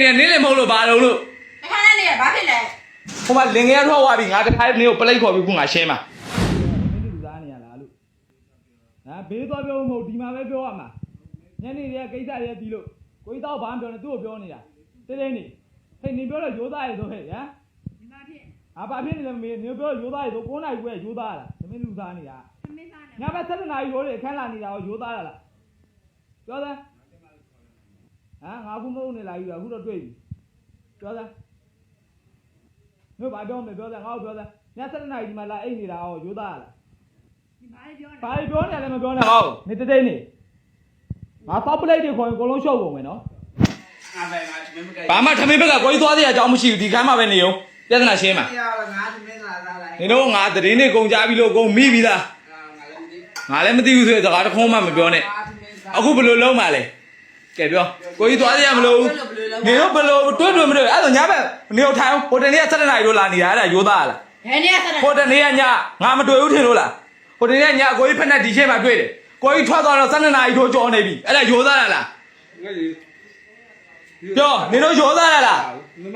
နေနင်းလည်းမဟုတ်လို့ဘာလို့လို့တခါနဲ့နေဘာဖြစ်လဲဟိုမှာလင်ငယ်ထွက်သွားပြီငါတခါနေကိုပလိတ်ခေါ်ပြီးခုငါရှင်းမှာမင်းလူသားနေရလားလို့ဟာဘေးသွားပြောမဟုတ်ဒီမှာပဲပြောရမှာညနေတွေကကိစ္စတွေပြီးလို့ကိုကြီးတော့ဘာမှပြောနေသူ့ကိုပြောနေတာတင်းတင်းနေဟဲ့နေပြောတော့ရိုးသားရည်ဆိုဟဲ့ဟမ်ဒီမှာဖြစ်ဘာဖြစ်နေလဲမေနေပြောရိုးသားရည်ဆို9 နာရီခွဲရိုးသားလားသမင်းလူသားနေတာသမင်းသားနေညဘက်7 နာရီရိုးတယ်အခန်းလာနေတာရောရိုးသားလားပြောစမ်းငါခုမဟုတ်နေလာပြီအခုတော့တွေ့ပြီပြောစမ်းတို့ဘာပြောမလဲပြောစမ်းငါ့ကိုပြောစမ်းည7 နာရီဒီမှာလာအိတ်နေတာရောရိုးသားလားဒီဘာပြောနေဘာပြောနေလဲမပြောနဲ့ဟောနေတိတ်နေငါဖောက်ပလိုက်တွေခေါ်ရင်အကုန်လုံးရှုပ်ကုန်မယ်နော်ဘာမှထမင်းဘက်ကကိုကြီးသွားသေးရအကြောင်းမရှိဘူးဒီခန်းမှာပဲနေအောင်ပြဿနာရှင်းမှာနေတော့ငါသတင်းတွေကုန်ကြပြီလို့ကုန်မိပြီလားငါလည်းမသိဘူးဆိုရင်စကားတစ်ခုမှမပြောနဲ့အခုဘယ်လိုလုံးမှာလဲကဲပြောကိုကြီးသွားသေးရမလို့နေတော့ဘယ်လိုတွဲမလို့အဲ့ဒါညဘက်နေတော့ထိုင်ဟိုတနေ့7 နာရီလို့လာနေတာအဲ့ဒါရိုးသားလားဘယ်နေ့7 ဟိုတနေ့ကညငါမတွေ့ဘူးထင်လို့လားဟိုတနေ့ကညကိုကြီးဖက်နဲ့ဒီရှင်းမှာတွေ့တယ်ကိုကြီးထွက်သွားတော့7 နာရီထိုးကြော်နေပြီအဲ့ဒါရိုးသားလားပြောနေတော့ရိုးသားလား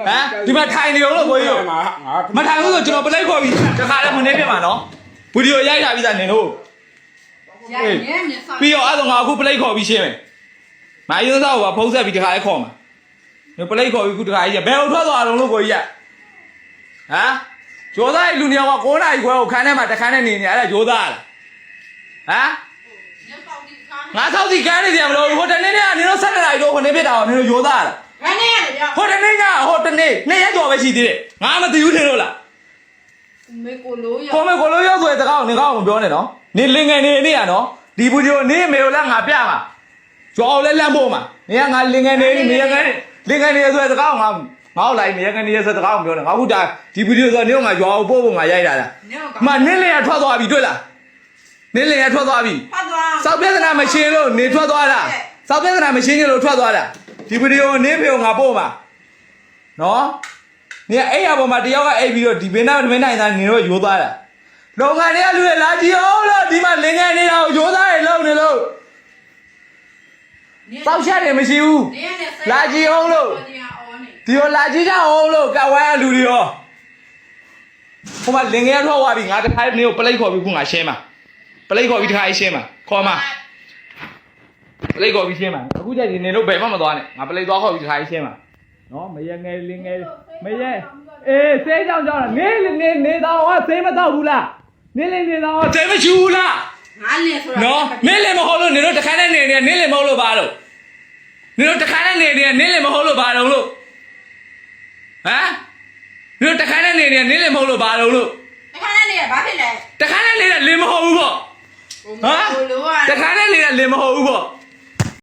ဟမ်ဒီမှာထိုင်နေအောင်လို့ကိုကြီးရောမထိုင်ဘူးဆိုကျွန်တော်ပလိုက်ခေါ်ပြီးတခါလည်းမနေပြမှာနော်ဗီဒီယိုရိုက်ထားပြီးသားနေတော့ပြီးတော့အဲ့တော့ငါအခုပလိုက်ခေါ်ပြီးရှင်းမယ်မာယွန်းစားကိုဖုံးဆက်ပြီးတခါလည်းခေါ်မှာပလိုက်ခေါ်ပြီးခုတခါကြီးဘယ်လိုထွက်သွားအောင်လို့ကိုကြီးကဟမ်ရိုးသားလူနေအောင်က9 နာရီခွဲကိုခန်းထဲမှာတခန်းနဲ့နေနေအဲ့ဒါရိုးသားလားဟမ်ငါသောက်စီကန်းနေတယ်မလို့ဟိုတနေ့ကနေတော့7 နာရီတော့ခနေဖြစ်တာကိုနေတော့ရိုးသားလားဘယ်နေ့ရလဲပြောဟိုတနေ့ကဟိုတနေ့2 ရက်ကျော်ပဲရှိသေးတယ်ငါမသိဘူးထင်လို့လားမေကိုလိုရကိုလိုရောက်ဆိုတဲ့တကောက်နေကောက်မပြောနဲ့နော်နေလင်ငယ်နေရနော်ဒီဗီဒီယိုနေမေကိုလည်းငါပြမှာကျော်လည်းလမ်းဖို့မှာနေကငါလင်ငယ်နေနေငယ်လင်ငယ်နေဆိုတဲ့တကောက်ငါ့ကိုလိုက်နေငယ်နေဆိုတဲ့တကောက်မပြောနဲ့ငါခုဒါဒီဗီဒီယိုဆိုနေငါရွာကိုပို့ဖို့ငါရိုက်တာလားမနင်းလင်ရထွက်သွားပြီတွေ့လားနင်းလင်ရထွက်သွားပြီထွက်သွားစောက်ပြဿနာမရှင်းလို့နေထွက်သွားတာစောက်ပြဿနာမရှင်းလို့ထွက်သွားတာဒီဗီဒီယိုနေဖေကိုငါပို့မှာနော်နေအဲ့ရပေါ်မှာတယောက်ကအိပ်ပြီးတော့ဒီဘင်းသားသမင်းနိုင်သားနေတော့ရိုးသွားတာလုံငန်းတွေကလူတွေလာကြည့်အောင်လို့ဒီမှာလင်ငယ်နေတာကိုရိုးသားတွေလုံနေလို့တောက်ချက်တွေမရှိဘူးလာကြည့်အောင်လို့ဒီရောလာကြည့်ကြအောင်လို့ကဝိုင်းလူတွေရောဟိုမှာလင်ငယ်ထွက်သွားပြီငါတခါနေကိုပလိတ်ခေါ်ပြီးခုငါရှင်းမှာပလိတ်ခေါ်ပြီးတခါရှင်းမှာခေါ်မှာပလိတ်ခေါ်ပြီးရှင်းမှာအခုကျဒီနေလို့ဘယ်မှမသွားနဲ့ငါပလိတ်သွားခေါ်ပြီးတခါရှင်းမှာနော်မရငယ်လင်ငယ်မရအေးစေးကြောင်ကြောင်နေတော့ဟာစေးမတော့ဘူးလားနေတော့စေးမချူဘူးလားငါလင်ဆိုတာနော်နေလေမဟုတ်လို့နေတော့တခါနဲ့နေလေမဟုတ်လို့ဘာလို့နေတော့တခါနဲ့နေလေမဟုတ်လို့ဘာလို့လို့ဟမ်နေတော့တခါနဲ့နေလေမဟုတ်လို့ဘာလို့လို့တခါနဲ့နေဘာဖြစ်လဲတခါနဲ့နေတာလင်မဟုတ်ဘူးပေါ့ဟမ်တခါနဲ့နေတာလင်မဟုတ်ဘူးပေါ့